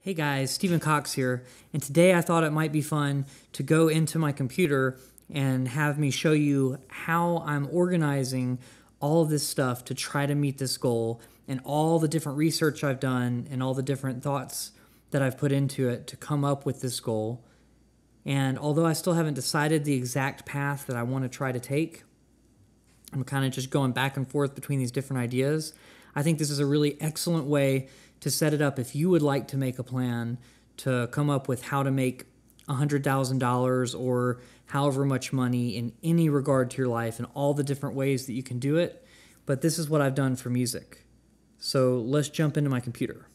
Hey guys, Stephen Cox here, and today I thought it might be fun to go into my computer and have me show you how I'm organizing all of this stuff to try to meet this goal and all the different research I've done and all the different thoughts that I've put into it to come up with this goal. And although I still haven't decided the exact path that I want to try to take, I'm kind of just going back and forth between these different ideas. I think this is a really excellent way to set it up if you would like to make a plan to come up with how to make $100,000 or however much money in any regard to your life and all the different ways that you can do it. But this is what I've done for music. So let's jump into my computer.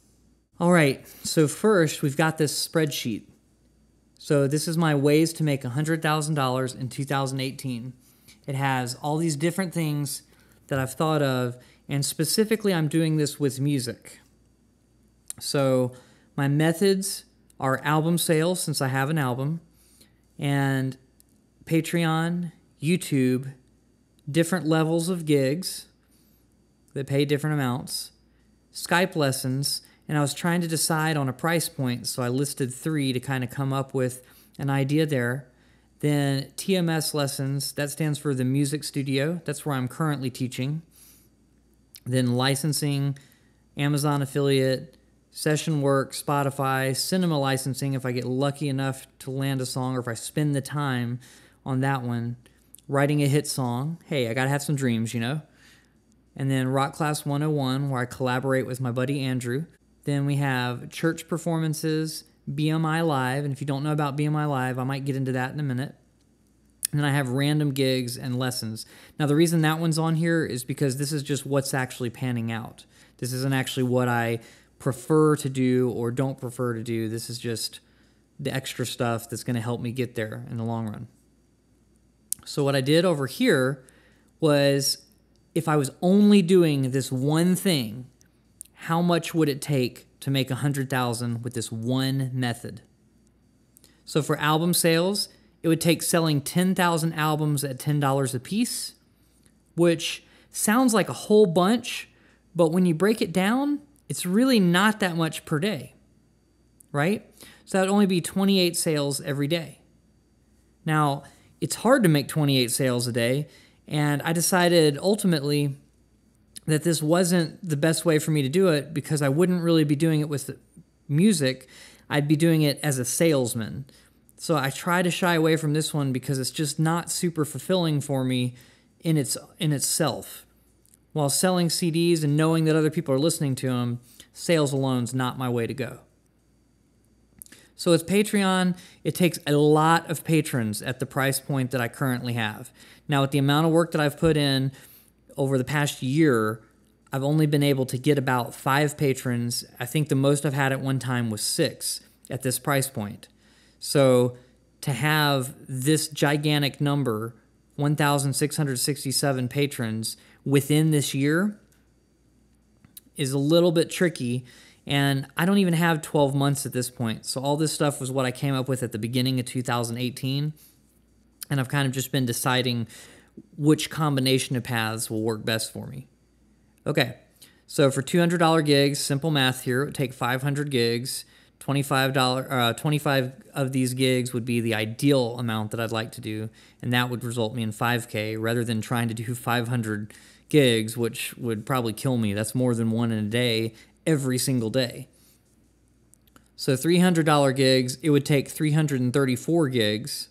All right, so first we've got this spreadsheet. So this is my ways to make $100,000 in 2018. It has all these different things that I've thought of, and specifically I'm doing this with music. So my methods are album sales, since I have an album, and Patreon, YouTube, different levels of gigs that pay different amounts, Skype lessons, and I was trying to decide on a price point, so I listed 3 to kind of come up with an idea there. Then TMS lessons, that stands for the music studio. That's where I'm currently teaching. Then licensing, Amazon affiliate, session work, Spotify, cinema licensing if I get lucky enough to land a song or if I spend the time on that one. Writing a hit song. Hey, I gotta have some dreams, you know? And then Rock Class 101, where I collaborate with my buddy Andrew. Then we have church performances, BMI Live, and if you don't know about BMI Live, I might get into that in a minute. And then I have random gigs and lessons. Now, the reason that one's on here is because this is just what's actually panning out. This isn't actually what I prefer to do or don't prefer to do. This is just the extra stuff that's going to help me get there in the long run. So what I did over here was, if I was only doing this one thing, how much would it take to make $100,000 with this one method? So for album sales, it would take selling 10,000 albums at $10 a piece, which sounds like a whole bunch, but when you break it down, it's really not that much per day, right? So that would only be 28 sales every day. Now, it's hard to make 28 sales a day, and I decided ultimately that this wasn't the best way for me to do it because I wouldn't really be doing it with music. I'd be doing it as a salesman. So I try to shy away from this one because it's just not super fulfilling for me in itself. While selling CDs and knowing that other people are listening to them, sales alone is not my way to go. So with Patreon, it takes a lot of patrons at the price point that I currently have. Now, with the amount of work that I've put in over the past year, I've only been able to get about 5 patrons. I think the most I've had at one time was 6 at this price point. So to have this gigantic number, 1,667 patrons within this year, is a little bit tricky, and I don't even have 12 months at this point. So all this stuff was what I came up with at the beginning of 2018, and I've kind of just been deciding which combination of paths will work best for me. Okay, so for $200 gigs, simple math here, it would take 500 gigs. $25 of these gigs would be the ideal amount that I'd like to do, and that would result me in $5K rather than trying to do 500 gigs, which would probably kill me. That's more than one in a day, every single day. So $300 gigs, it would take 334 gigs,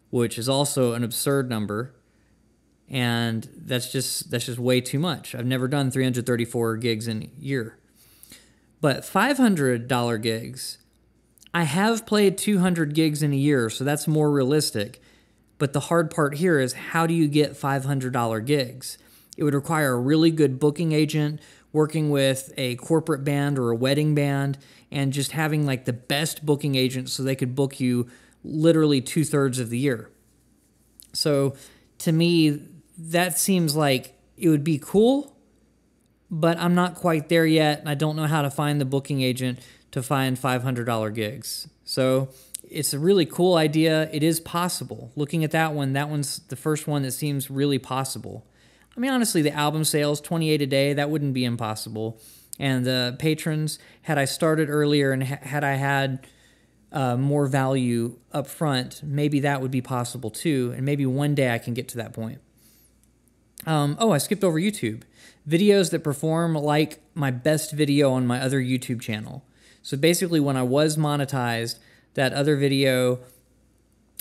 which is also an absurd number, and that's just way too much. I've never done 334 gigs in a year. But $500 gigs, I have played 200 gigs in a year, so that's more realistic. But the hard part here is, how do you get $500 gigs? It would require a really good booking agent, working with a corporate band or a wedding band, and just having like the best booking agent so they could book you literally 2/3 of the year. So to me, that seems like it would be cool, but I'm not quite there yet, and I don't know how to find the booking agent to find $500 gigs. So it's a really cool idea. It is possible. Looking at that one's the first one that seems really possible. I mean, honestly, the album sales, 28 a day, that wouldn't be impossible. and the patrons, had I started earlier and had I had more value up front, maybe that would be possible too, and maybe one day I can get to that point. I skipped over YouTube. Videos that perform like my best video on my other YouTube channel. So basically when I was monetized, that other video,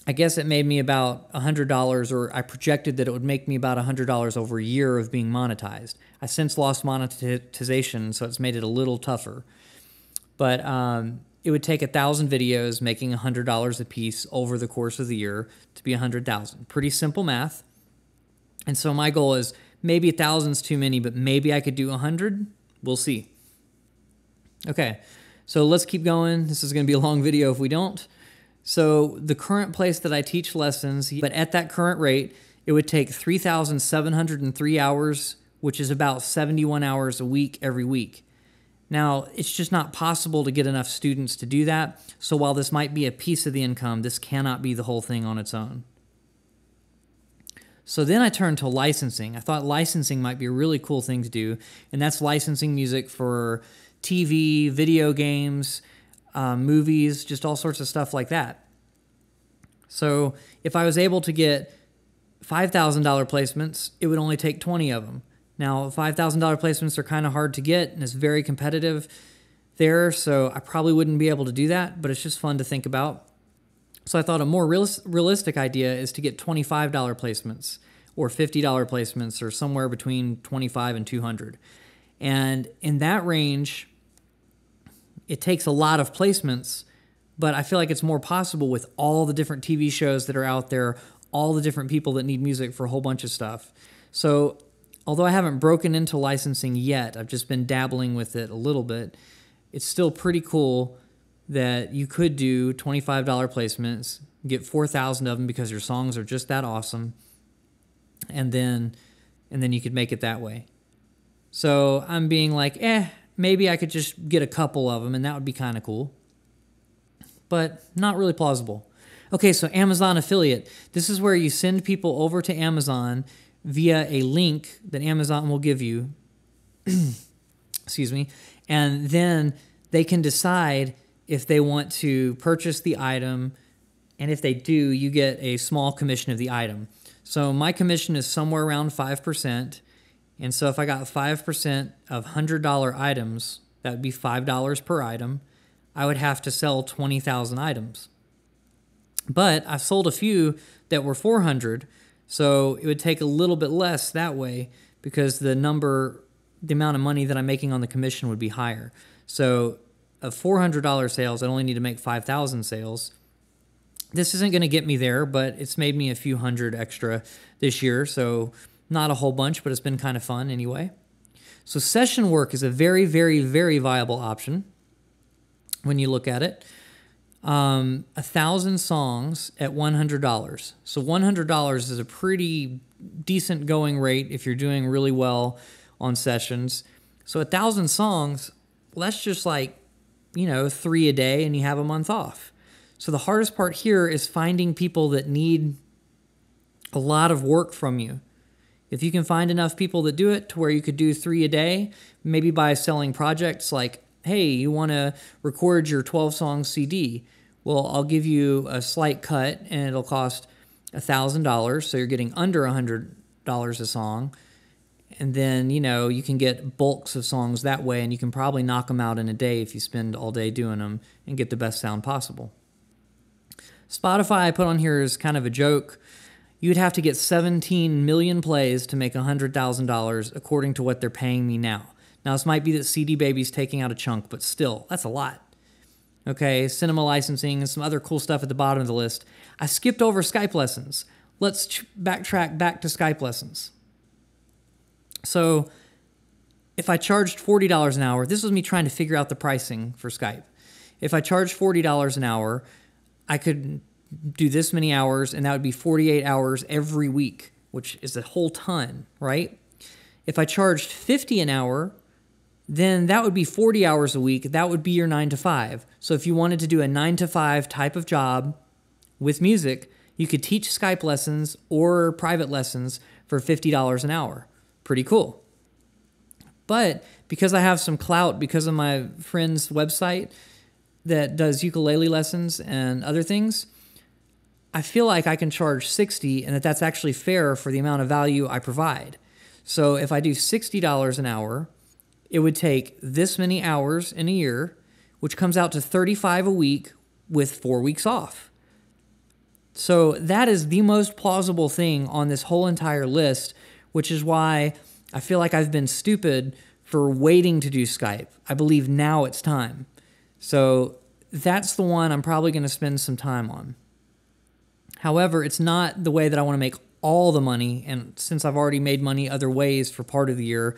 I guess it made me about $100, or I projected that it would make me about $100 over a year of being monetized. I since lost monetization, so it's made it a little tougher. But it would take 1,000 videos making $100 a piece over the course of the year to be 100,000. Pretty simple math. And so my goal is maybe 1,000's too many, but maybe I could do 100. We'll see. Okay, so let's keep going. This is going to be a long video if we don't. So the current place that I teach lessons, but at that current rate, it would take 3,703 hours, which is about 71 hours a week every week. Now, it's just not possible to get enough students to do that. So while this might be a piece of the income, this cannot be the whole thing on its own. So then I turned to licensing. I thought licensing might be a really cool thing to do, and that's licensing music for TV, video games, movies, just all sorts of stuff like that. So if I was able to get $5,000 placements, it would only take 20 of them. Now, $5,000 placements are kind of hard to get, and it's very competitive there, so I probably wouldn't be able to do that, but it's just fun to think about. So I thought a more realistic idea is to get $25 placements or $50 placements, or somewhere between 25 and 200. And in that range, it takes a lot of placements, but I feel like it's more possible with all the different TV shows that are out there, all the different people that need music for a whole bunch of stuff. So although I haven't broken into licensing yet, I've just been dabbling with it a little bit, it's still pretty cool that you could do $25 placements, get 4,000 of them because your songs are just that awesome, and then you could make it that way. So I'm being like, maybe I could just get a couple of them, and that would be kind of cool. But not really plausible. Okay, so Amazon affiliate. This is where you send people over to Amazon via a link that Amazon will give you. Excuse me. And then they can decide if they want to purchase the item, and if they do, you get a small commission of the item. So my commission is somewhere around 5%. And so if I got 5% of $100 items, that would be $5 per item. I would have to sell 20,000 items. But I've sold a few that were 400, so it would take a little bit less that way because the amount of money that I'm making on the commission would be higher. So of $400 sales, I only need to make 5,000 sales. This isn't going to get me there, but it's made me a few hundred extra this year, so not a whole bunch, but it's been kind of fun anyway. So session work is a very, very, very viable option when you look at it. 1,000 songs at $100. So $100 is a pretty decent going rate if you're doing really well on sessions. So 1,000 songs, well, that's just like, 3 a day, and you have a month off. So the hardest part here is finding people that need a lot of work from you. If you can find enough people that do it to where you could do 3 a day, maybe by selling projects like, hey, you want to record your 12-song CD? Well, I'll give you a slight cut, and it'll cost $1,000, so you're getting under $100 a song. And then, you can get bulks of songs that way, and you can probably knock them out in a day if you spend all day doing them and get the best sound possible. Spotify I put on here is kind of a joke. You'd have to get 17 million plays to make $100,000 according to what they're paying me now. Now, this might be that CD Baby's taking out a chunk, but still, that's a lot. Okay, cinema licensing and some other cool stuff at the bottom of the list. I skipped over Skype lessons. Let's backtrack back to Skype lessons. So if I charged $40 an hour, this was me trying to figure out the pricing for Skype. If I charged $40 an hour, I could do this many hours, and that would be 48 hours every week, which is a whole ton, right? If I charged $50 an hour, then that would be 40 hours a week. That would be your 9 to 5. So if you wanted to do a 9 to 5 type of job with music, you could teach Skype lessons or private lessons for $50 an hour. Pretty cool. But because I have some clout because of my friend's website that does ukulele lessons and other things, I feel like I can charge $60 and that's actually fair for the amount of value I provide. So if I do $60 an hour, it would take this many hours in a year, which comes out to $35 a week with 4 weeks off. So that is the most plausible thing on this whole entire list, which is why I feel like I've been stupid for waiting to do Skype. I believe now it's time. So that's the one I'm probably going to spend some time on. However, it's not the way that I want to make all the money, and since I've already made money other ways for part of the year,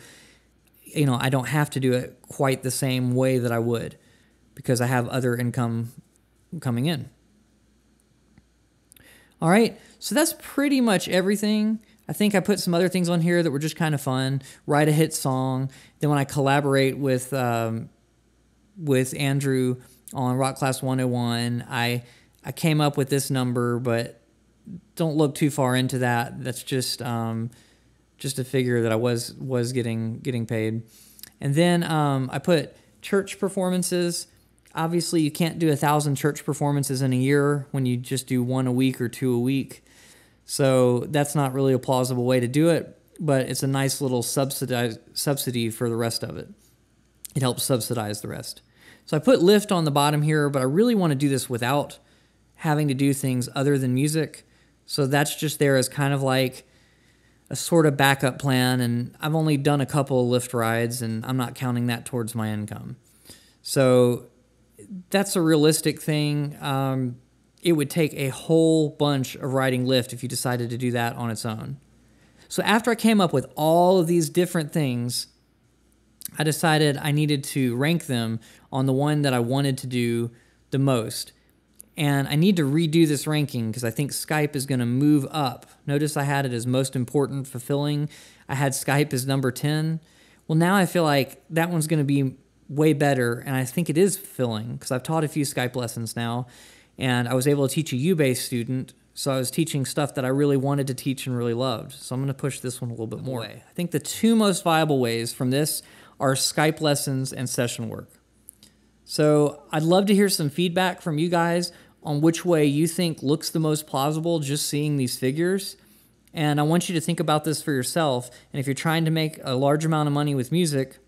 I don't have to do it quite the same way that I would because I have other income coming in. All right, so that's pretty much everything. I think I put some other things on here that were just kind of fun. Write a hit song. Then when I collaborate with Andrew on Rock Class 101, I came up with this number, but don't look too far into that. That's just a figure that I was getting paid. And then I put church performances. Obviously, you can't do 1,000 church performances in a year when you just do 1 a week or 2 a week. So that's not really a plausible way to do it, but it's a nice little subsidy for the rest of it. It helps subsidize the rest. So I put Lyft on the bottom here, but I really want to do this without having to do things other than music. So that's just there as kind of like a sort of backup plan, and I've only done a couple of Lyft rides, and I'm not counting that towards my income. So that's a realistic thing. It would take a whole bunch of riding Lyft if you decided to do that on its own. So after I came up with all of these different things, I decided I needed to rank them on the one that I wanted to do the most. And I need to redo this ranking because I think Skype is going to move up. Notice I had it as most important, fulfilling. I had Skype as number 10. Well, now I feel like that one's going to be way better, and I think it is fulfilling because I've taught a few Skype lessons now, and I was able to teach a U-based student, so I was teaching stuff that I really wanted to teach and really loved. So I'm going to push this one a little bit more. I think the two most viable ways from this are Skype lessons and session work. So I'd love to hear some feedback from you guys on which way you think looks the most plausible just seeing these figures. And I want you to think about this for yourself. And if you're trying to make a large amount of money with music,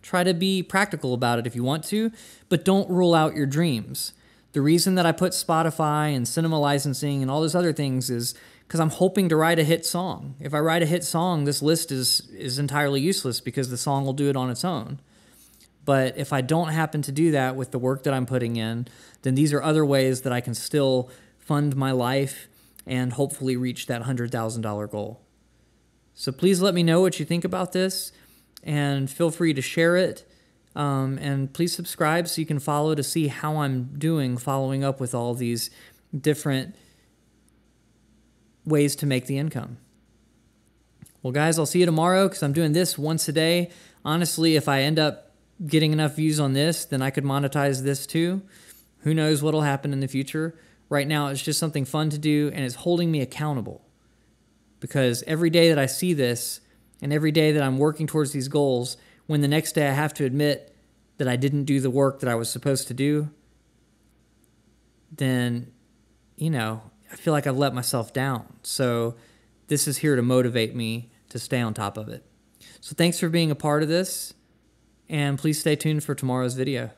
try to be practical about it if you want to, but don't rule out your dreams. The reason that I put Spotify and cinema licensing and all those other things is because I'm hoping to write a hit song. If I write a hit song, this list is entirely useless because the song will do it on its own. But if I don't happen to do that with the work that I'm putting in, then these are other ways that I can still fund my life and hopefully reach that $100,000 goal. So please let me know what you think about this, and feel free to share it. And please subscribe so you can follow to see how I'm doing following up with all these different ways to make the income. Well, guys, I'll see you tomorrow because I'm doing this once a day. Honestly, if I end up getting enough views on this, then I could monetize this too. Who knows what'll happen in the future. Right now, it's just something fun to do, and it's holding me accountable. Because every day that I see this, and every day that I'm working towards these goals, when the next day I have to admit that I didn't do the work that I was supposed to do, then, I feel like I've let myself down. So this is here to motivate me to stay on top of it. So thanks for being a part of this, and please stay tuned for tomorrow's video.